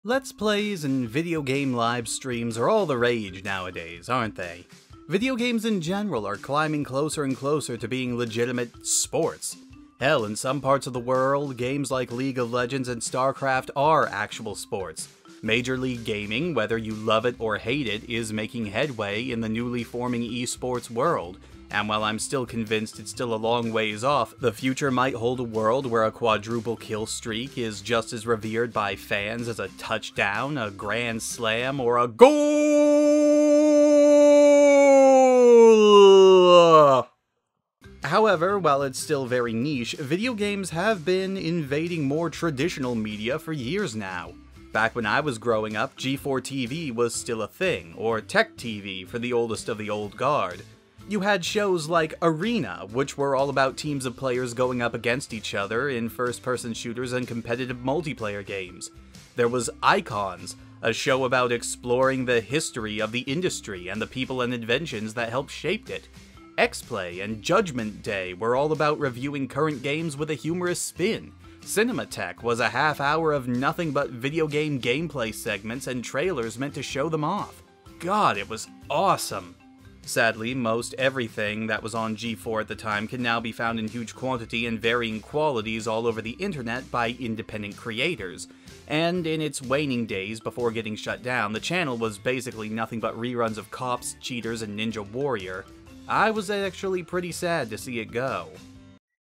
Let's plays and video game live streams are all the rage nowadays, aren't they? Video games in general are climbing closer and closer to being legitimate sports. Hell, in some parts of the world, games like League of Legends and StarCraft are actual sports. Major League Gaming, whether you love it or hate it, is making headway in the newly forming esports world. And while I'm still convinced it's still a long ways off, the future might hold a world where a quadruple kill streak is just as revered by fans as a touchdown, a grand slam, or a goal! However, while it's still very niche, video games have been invading more traditional media for years now. Back when I was growing up, G4 TV was still a thing, or Tech TV for the oldest of the old guard. You had shows like Arino, which were all about teams of players going up against each other in first-person shooters and competitive multiplayer games. There was Icons, a show about exploring the history of the industry and the people and inventions that helped shape it. X-Play and Judgment Day were all about reviewing current games with a humorous spin. Cinematech was a half hour of nothing but video game gameplay segments and trailers meant to show them off. God, it was awesome! Sadly, most everything that was on G4 at the time can now be found in huge quantity and varying qualities all over the internet by independent creators. And in its waning days before getting shut down, the channel was basically nothing but reruns of Cops, Cheaters, and Ninja Warrior. I was actually pretty sad to see it go.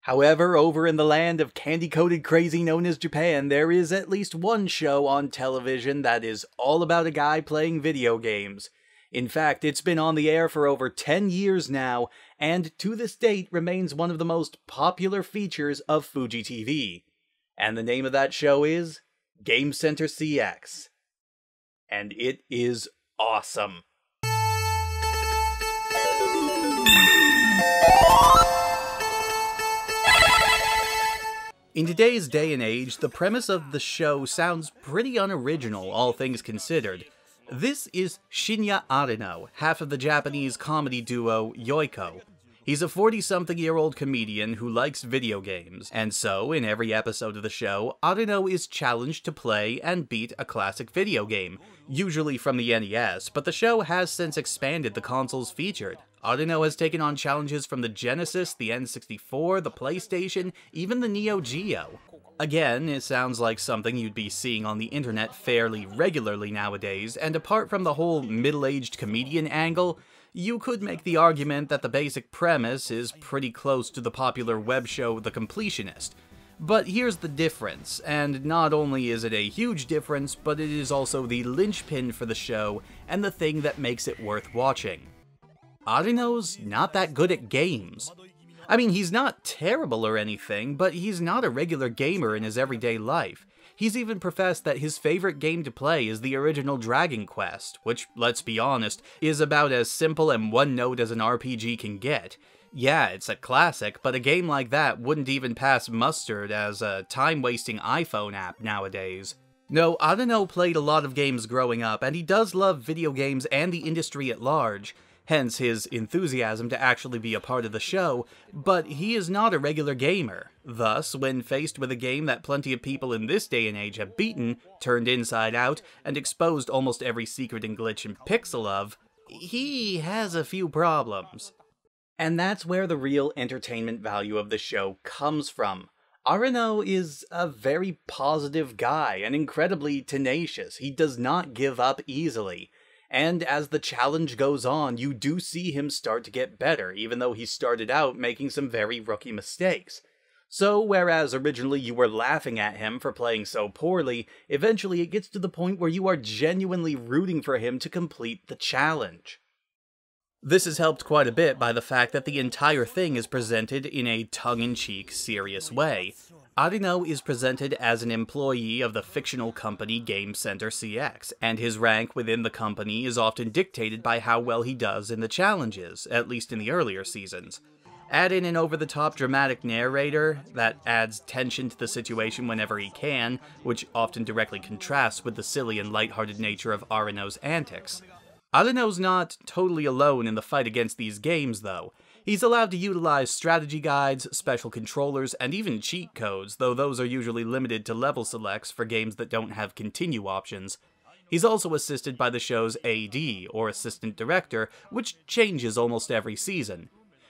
However, over in the land of candy-coated crazy known as Japan, there is at least one show on television that is all about a guy playing video games. In fact, it's been on the air for over 10 years now, and to this date remains one of the most popular features of Fuji TV. And the name of that show is Game Center CX. And it is awesome. In today's day and age, the premise of the show sounds pretty unoriginal, all things considered. This is Shinya Arino, half of the Japanese comedy duo Yoiko. He's a 40-something-year-old comedian who likes video games, and so, in every episode of the show, Arino is challenged to play and beat a classic video game, usually from the NES, but the show has since expanded the consoles featured. Arino has taken on challenges from the Genesis, the N64, the PlayStation, even the Neo Geo. Again, it sounds like something you'd be seeing on the internet fairly regularly nowadays, and apart from the whole middle-aged comedian angle, you could make the argument that the basic premise is pretty close to the popular web show The Completionist. But here's the difference, and not only is it a huge difference, but it is also the linchpin for the show and the thing that makes it worth watching. Arino's not that good at games. I mean, he's not terrible or anything, but he's not a regular gamer in his everyday life. He's even professed that his favorite game to play is the original Dragon Quest, which, let's be honest, is about as simple and one-note as an RPG can get. Yeah, it's a classic, but a game like that wouldn't even pass mustard as a time-wasting iPhone app nowadays. No, Arino played a lot of games growing up, and he does love video games and the industry at large. Hence his enthusiasm to actually be a part of the show, but he is not a regular gamer. Thus, when faced with a game that plenty of people in this day and age have beaten, turned inside out, and exposed almost every secret and glitch and pixel of, he has a few problems. And that's where the real entertainment value of the show comes from. Arino is a very positive guy and incredibly tenacious. He does not give up easily. And as the challenge goes on, you do see him start to get better, even though he started out making some very rookie mistakes. So, whereas originally you were laughing at him for playing so poorly, eventually it gets to the point where you are genuinely rooting for him to complete the challenge. This is helped quite a bit by the fact that the entire thing is presented in a tongue-in-cheek, serious way. Arino is presented as an employee of the fictional company Game Center CX, and his rank within the company is often dictated by how well he does in the challenges, at least in the earlier seasons. Add in an over-the-top dramatic narrator that adds tension to the situation whenever he can, which often directly contrasts with the silly and lighthearted nature of Arino's antics. Arino's not totally alone in the fight against these games, though. He's allowed to utilize strategy guides, special controllers, and even cheat codes, though those are usually limited to level selects for games that don't have continue options. He's also assisted by the show's AD, or Assistant Director, which changes almost every season.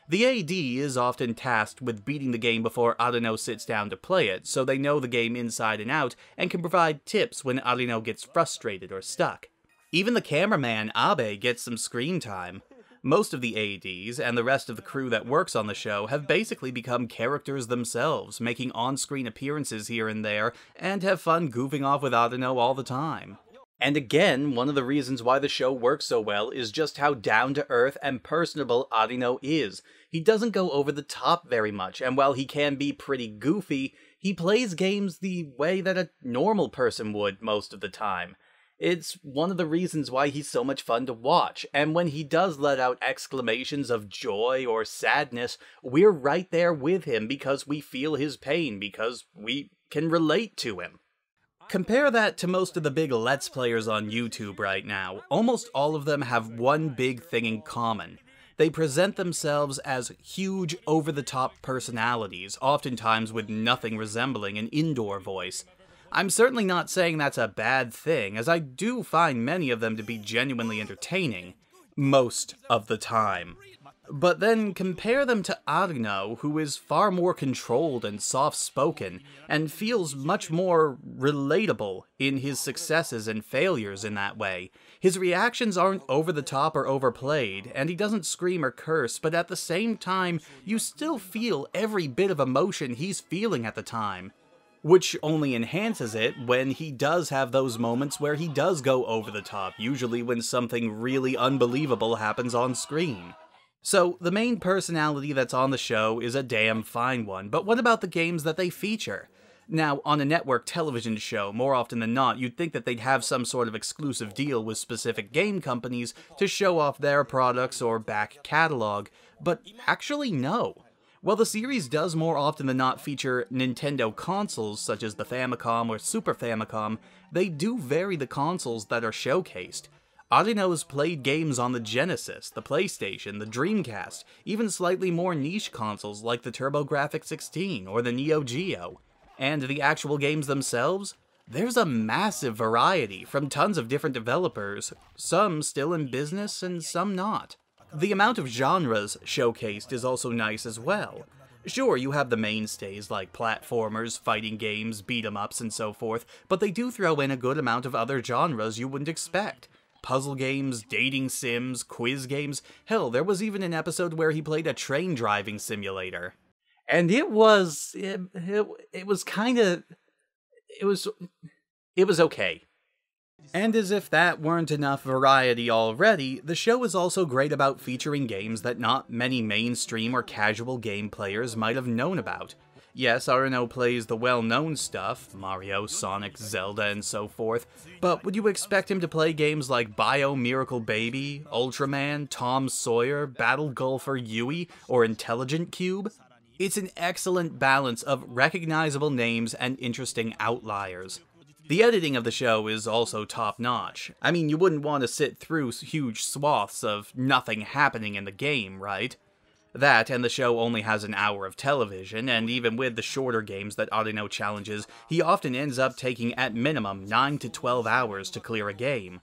The AD is often tasked with beating the game before Arino sits down to play it, so they know the game inside and out and can provide tips when Arino gets frustrated or stuck. Even the cameraman, Abe, gets some screen time. Most of the ADs, and the rest of the crew that works on the show, have basically become characters themselves, making on-screen appearances here and there, and have fun goofing off with Arino all the time. And again, one of the reasons why the show works so well is just how down-to-earth and personable Arino is. He doesn't go over the top very much, and while he can be pretty goofy, he plays games the way that a normal person would most of the time. It's one of the reasons why he's so much fun to watch, and when he does let out exclamations of joy or sadness, we're right there with him because we feel his pain, because we can relate to him. Compare that to most of the big Let's Players on YouTube right now. Almost all of them have one big thing in common. They present themselves as huge, over-the-top personalities, oftentimes with nothing resembling an indoor voice. I'm certainly not saying that's a bad thing, as I do find many of them to be genuinely entertaining. Most of the time. But then compare them to Arino, who is far more controlled and soft-spoken, and feels much more relatable in his successes and failures in that way. His reactions aren't over-the-top or overplayed, and he doesn't scream or curse, but at the same time, you still feel every bit of emotion he's feeling at the time. Which only enhances it when he does have those moments where he does go over the top, usually when something really unbelievable happens on screen. So, the main personality that's on the show is a damn fine one, but what about the games that they feature? Now, on a network television show, more often than not, you'd think that they'd have some sort of exclusive deal with specific game companies to show off their products or back catalog, but actually no. While the series does more often than not feature Nintendo consoles, such as the Famicom or Super Famicom, they do vary the consoles that are showcased. Arino's played games on the Genesis, the PlayStation, the Dreamcast, even slightly more niche consoles like the TurboGrafx-16 or the Neo Geo. And the actual games themselves? There's a massive variety from tons of different developers, some still in business and some not. The amount of genres showcased is also nice as well. Sure, you have the mainstays like platformers, fighting games, beat-em-ups, and so forth, but they do throw in a good amount of other genres you wouldn't expect. Puzzle games, dating sims, quiz games, hell, there was even an episode where he played a train driving simulator. And it was okay. And as if that weren't enough variety already, the show is also great about featuring games that not many mainstream or casual game players might have known about. Yes, Arino plays the well-known stuff, Mario, Sonic, Zelda, and so forth, but would you expect him to play games like Bio Miracle Baby, Ultraman, Tom Sawyer, Battle Golfer Yui, or Intelligent Cube? It's an excellent balance of recognizable names and interesting outliers. The editing of the show is also top-notch. I mean, you wouldn't want to sit through huge swaths of nothing happening in the game, right? That, and the show only has an hour of television, and even with the shorter games that Arino challenges, he often ends up taking at minimum 9 to 12 hours to clear a game.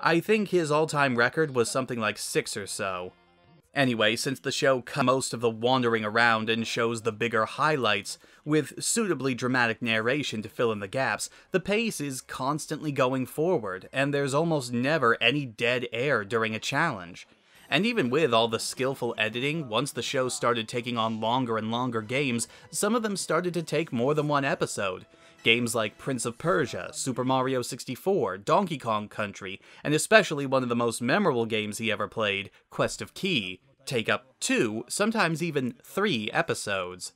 I think his all-time record was something like 6 or so. Anyway, since the show cuts most of the wandering around and shows the bigger highlights, with suitably dramatic narration to fill in the gaps, the pace is constantly going forward, and there's almost never any dead air during a challenge. And even with all the skillful editing, once the show started taking on longer and longer games, some of them started to take more than one episode. Games like Prince of Persia, Super Mario 64, Donkey Kong Country, and especially one of the most memorable games he ever played, Quest of Key, take up 2, sometimes even 3 episodes.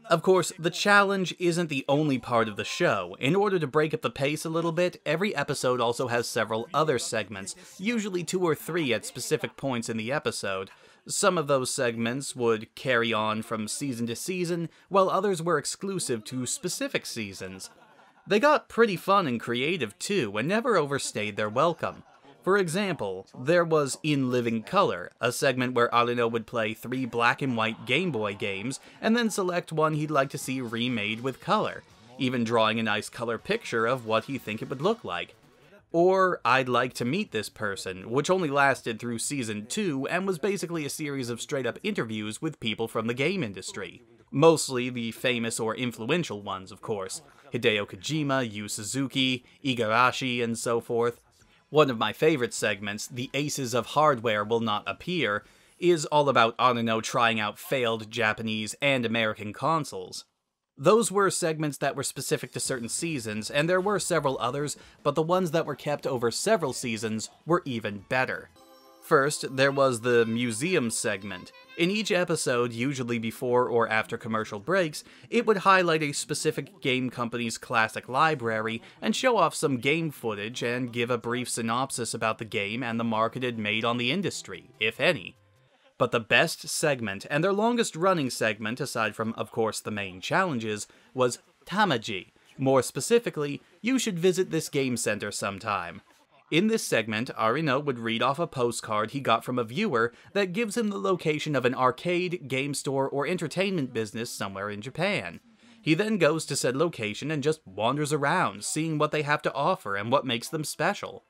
Of course, the challenge isn't the only part of the show. In order to break up the pace a little bit, every episode also has several other segments, usually 2 or 3 at specific points in the episode. Some of those segments would carry on from season to season, while others were exclusive to specific seasons. They got pretty fun and creative too, and never overstayed their welcome. For example, there was In Living Color, a segment where Arino would play 3 black and white Game Boy games, and then select one he'd like to see remade with color, even drawing a nice color picture of what he think it would look like. Or I'd Like to Meet This Person, which only lasted through Season 2 and was basically a series of straight-up interviews with people from the game industry. Mostly the famous or influential ones, of course. Hideo Kojima, Yu Suzuki, Igarashi, and so forth. One of my favorite segments, The Aces of Hardware Will Not Appear, is all about Arino trying out failed Japanese and American consoles. Those were segments that were specific to certain seasons, and there were several others, but the ones that were kept over several seasons were even better. First, there was the Museum segment. In each episode, usually before or after commercial breaks, it would highlight a specific game company's classic library and show off some game footage and give a brief synopsis about the game and the market it made on the industry, if any. But the best segment, and their longest running segment, aside from, of course, the main challenges, was Tamaji. More specifically, You Should Visit This Game Center Sometime. In this segment, Arino would read off a postcard he got from a viewer that gives him the location of an arcade, game store, or entertainment business somewhere in Japan. He then goes to said location and just wanders around, seeing what they have to offer and what makes them special.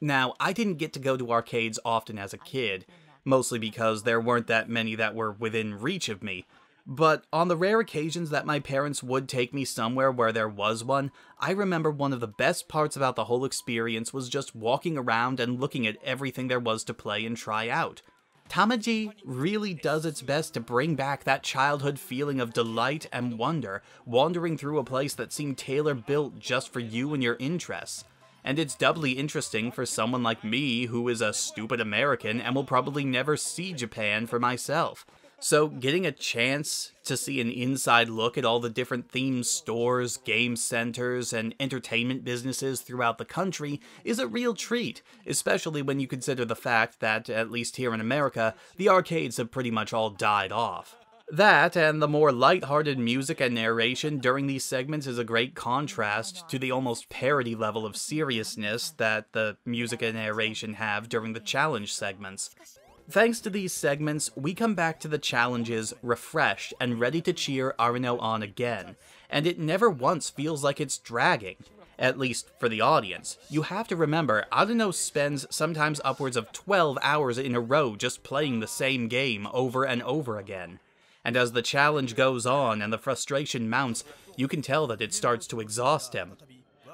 Now, I didn't get to go to arcades often as a kid, mostly because there weren't that many that were within reach of me. But on the rare occasions that my parents would take me somewhere where there was one, I remember one of the best parts about the whole experience was just walking around and looking at everything there was to play and try out. Tamaji really does its best to bring back that childhood feeling of delight and wonder, wandering through a place that seemed tailor-built just for you and your interests. And it's doubly interesting for someone like me who is a stupid American and will probably never see Japan for myself. So getting a chance to see an inside look at all the different themed stores, game centers, and entertainment businesses throughout the country is a real treat, especially when you consider the fact that, at least here in America, the arcades have pretty much all died off. That, and the more lighthearted music and narration during these segments is a great contrast to the almost parody level of seriousness that the music and narration have during the challenge segments. Thanks to these segments, we come back to the challenges refreshed and ready to cheer Arino on again, and it never once feels like it's dragging. At least for the audience. You have to remember, Arino spends sometimes upwards of 12 hours in a row just playing the same game over and over again. And as the challenge goes on and the frustration mounts, you can tell that it starts to exhaust him.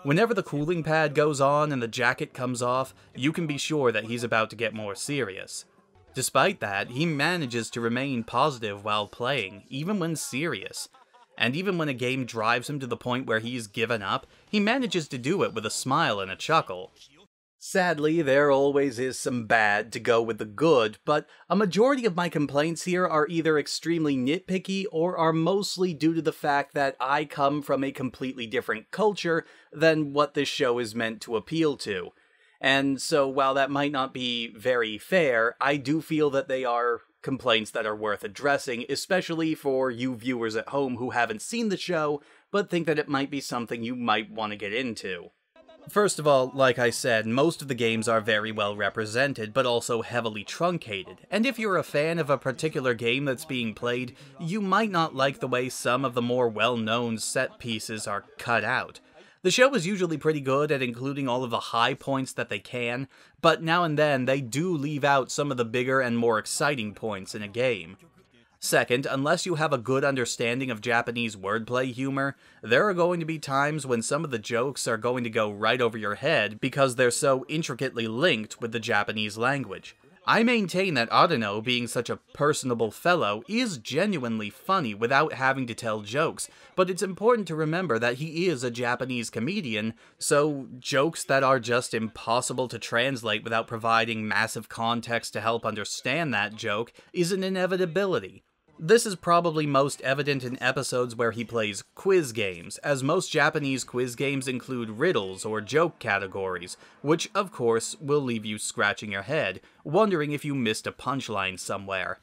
Whenever the cooling pad goes on and the jacket comes off, you can be sure that he's about to get more serious. Despite that, he manages to remain positive while playing, even when serious. And even when a game drives him to the point where he's given up, he manages to do it with a smile and a chuckle. Sadly, there always is some bad to go with the good, but a majority of my complaints here are either extremely nitpicky or are mostly due to the fact that I come from a completely different culture than what this show is meant to appeal to. And so while that might not be very fair, I do feel that they are complaints that are worth addressing, especially for you viewers at home who haven't seen the show, but think that it might be something you might want to get into. First of all, like I said, most of the games are very well represented, but also heavily truncated, and if you're a fan of a particular game that's being played, you might not like the way some of the more well-known set pieces are cut out. The show is usually pretty good at including all of the high points that they can, but now and then they do leave out some of the bigger and more exciting points in a game. Second, unless you have a good understanding of Japanese wordplay humor, there are going to be times when some of the jokes are going to go right over your head because they're so intricately linked with the Japanese language. I maintain that Arino, being such a personable fellow, is genuinely funny without having to tell jokes, but it's important to remember that he is a Japanese comedian, so jokes that are just impossible to translate without providing massive context to help understand that joke is an inevitability. This is probably most evident in episodes where he plays quiz games, as most Japanese quiz games include riddles or joke categories, which, of course, will leave you scratching your head, wondering if you missed a punchline somewhere.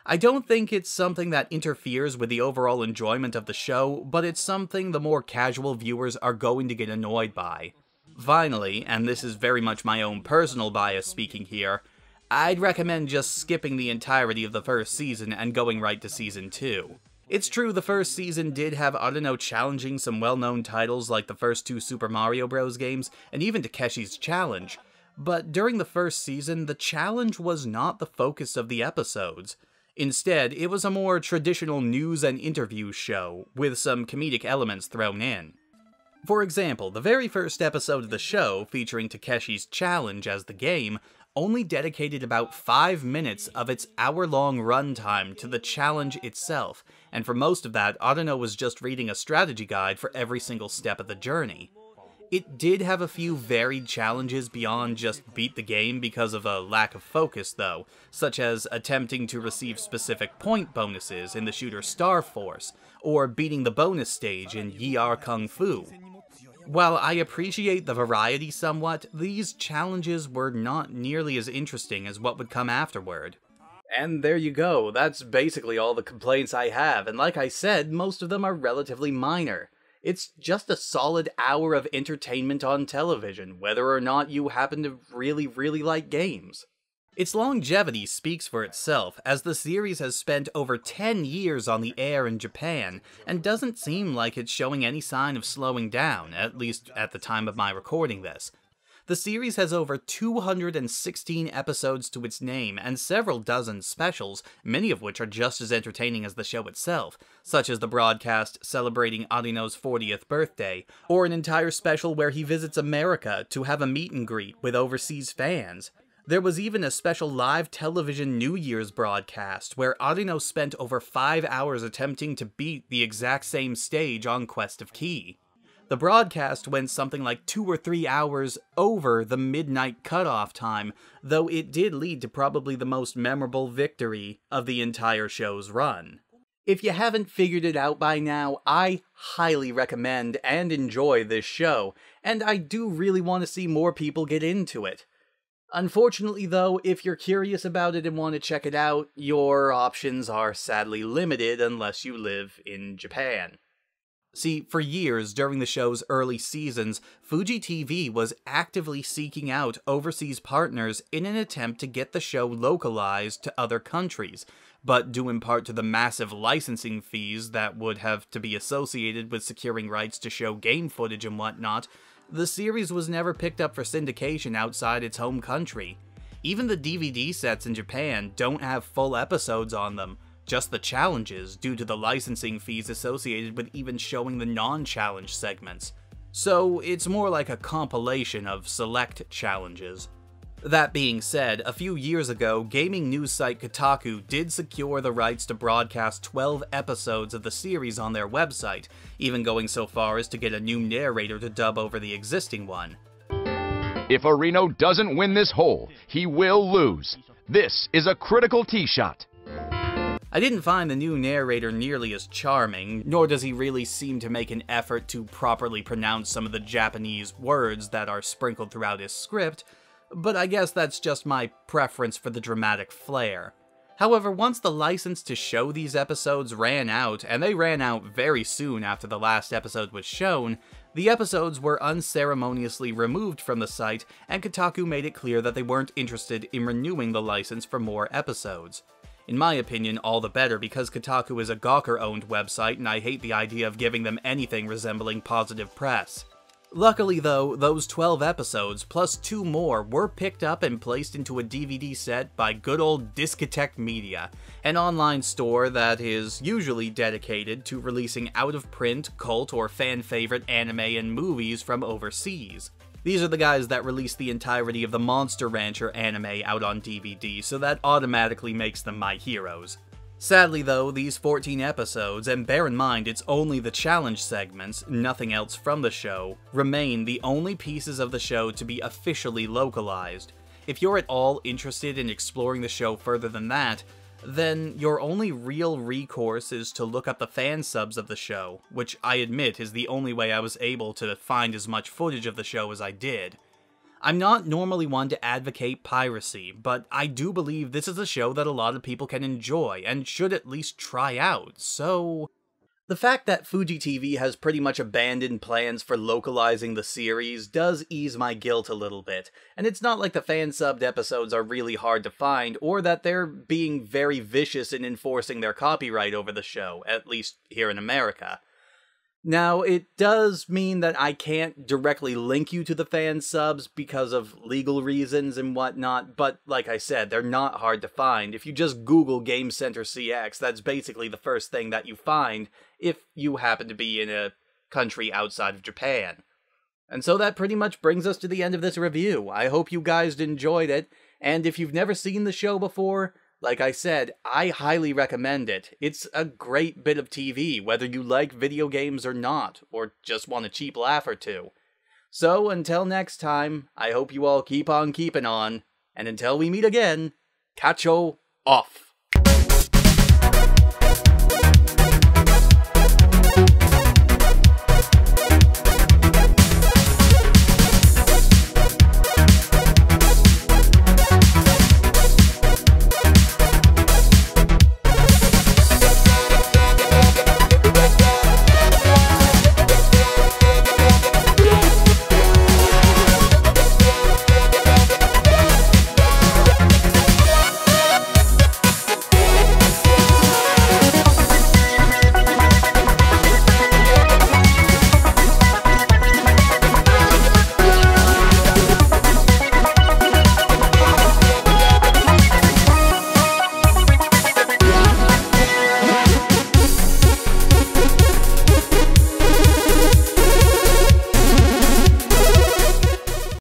I don't think it's something that interferes with the overall enjoyment of the show, but it's something the more casual viewers are going to get annoyed by. Finally, and this is very much my own personal bias speaking here, I'd recommend just skipping the entirety of the first season and going right to season 2. It's true the first season did have Arino challenging some well-known titles like the first 2 Super Mario Bros. Games, and even Takeshi's Challenge, but during the first season, the challenge was not the focus of the episodes. Instead, it was a more traditional news and interview show, with some comedic elements thrown in. For example, the very first episode of the show, featuring Takeshi's Challenge as the game, only dedicated about 5 minutes of its hour-long runtime to the challenge itself, and for most of that, Arino was just reading a strategy guide for every single step of the journey. It did have a few varied challenges beyond just beat the game because of a lack of focus though, such as attempting to receive specific point bonuses in the shooter Star Force, or beating the bonus stage in Yi Kung Fu. While I appreciate the variety somewhat, these challenges were not nearly as interesting as what would come afterward. And there you go, that's basically all the complaints I have, and like I said, most of them are relatively minor. It's just a solid hour of entertainment on television, whether or not you happen to really like games. Its longevity speaks for itself, as the series has spent over 10 years on the air in Japan, and doesn't seem like it's showing any sign of slowing down, at least at the time of my recording this. The series has over 216 episodes to its name, and several dozen specials, many of which are just as entertaining as the show itself, such as the broadcast celebrating Arino's 40th birthday, or an entire special where he visits America to have a meet and greet with overseas fans. There was even a special live television New Year's broadcast, where Arino spent over 5 hours attempting to beat the exact same stage on Quest of Key. The broadcast went something like 2 or 3 hours over the midnight cutoff time, though it did lead to probably the most memorable victory of the entire show's run. If you haven't figured it out by now, I highly recommend and enjoy this show, and I do really want to see more people get into it. Unfortunately though, if you're curious about it and want to check it out, your options are sadly limited unless you live in Japan. See, for years during the show's early seasons, Fuji TV was actively seeking out overseas partners in an attempt to get the show localized to other countries, but due in part to the massive licensing fees that would have to be associated with securing rights to show game footage and whatnot, the series was never picked up for syndication outside its home country. Even the DVD sets in Japan don't have full episodes on them, just the challenges due to the licensing fees associated with even showing the non-challenge segments. So it's more like a compilation of select challenges. That being said, a few years ago, gaming news site Kotaku did secure the rights to broadcast 12 episodes of the series on their website, even going so far as to get a new narrator to dub over the existing one. If Arino doesn't win this hole, he will lose. This is a critical tee shot. I didn't find the new narrator nearly as charming, nor does he really seem to make an effort to properly pronounce some of the Japanese words that are sprinkled throughout his script, but I guess that's just my preference for the dramatic flair. However, once the license to show these episodes ran out, and they ran out very soon after the last episode was shown, the episodes were unceremoniously removed from the site, and Kotaku made it clear that they weren't interested in renewing the license for more episodes. In my opinion, all the better, because Kotaku is a Gawker-owned website, and I hate the idea of giving them anything resembling positive press. Luckily though, those 12 episodes, plus 2 more, were picked up and placed into a DVD set by good old Discotech Media, an online store that is usually dedicated to releasing out-of-print, cult, or fan-favorite anime and movies from overseas. These are the guys that released the entirety of the Monster Rancher anime out on DVD, so that automatically makes them my heroes. Sadly though, these 14 episodes, and bear in mind it's only the challenge segments, nothing else from the show, remain the only pieces of the show to be officially localized. If you're at all interested in exploring the show further than that, then your only real recourse is to look up the fan subs of the show, which I admit is the only way I was able to find as much footage of the show as I did. I'm not normally one to advocate piracy, but I do believe this is a show that a lot of people can enjoy and should at least try out, so The fact that Fuji TV has pretty much abandoned plans for localizing the series does ease my guilt a little bit, and it's not like the fan-subbed episodes are really hard to find, or that they're being very vicious in enforcing their copyright over the show, at least here in America. Now, it does mean that I can't directly link you to the fan subs because of legal reasons and whatnot, but like I said, they're not hard to find. If you just Google Game Center CX, that's basically the first thing that you find if you happen to be in a country outside of Japan. And so that pretty much brings us to the end of this review. I hope you guys enjoyed it, and if you've never seen the show before, like I said, I highly recommend it. It's a great bit of TV, whether you like video games or not, or just want a cheap laugh or two. So, until next time, I hope you all keep on keeping on, and until we meet again, Cacho off!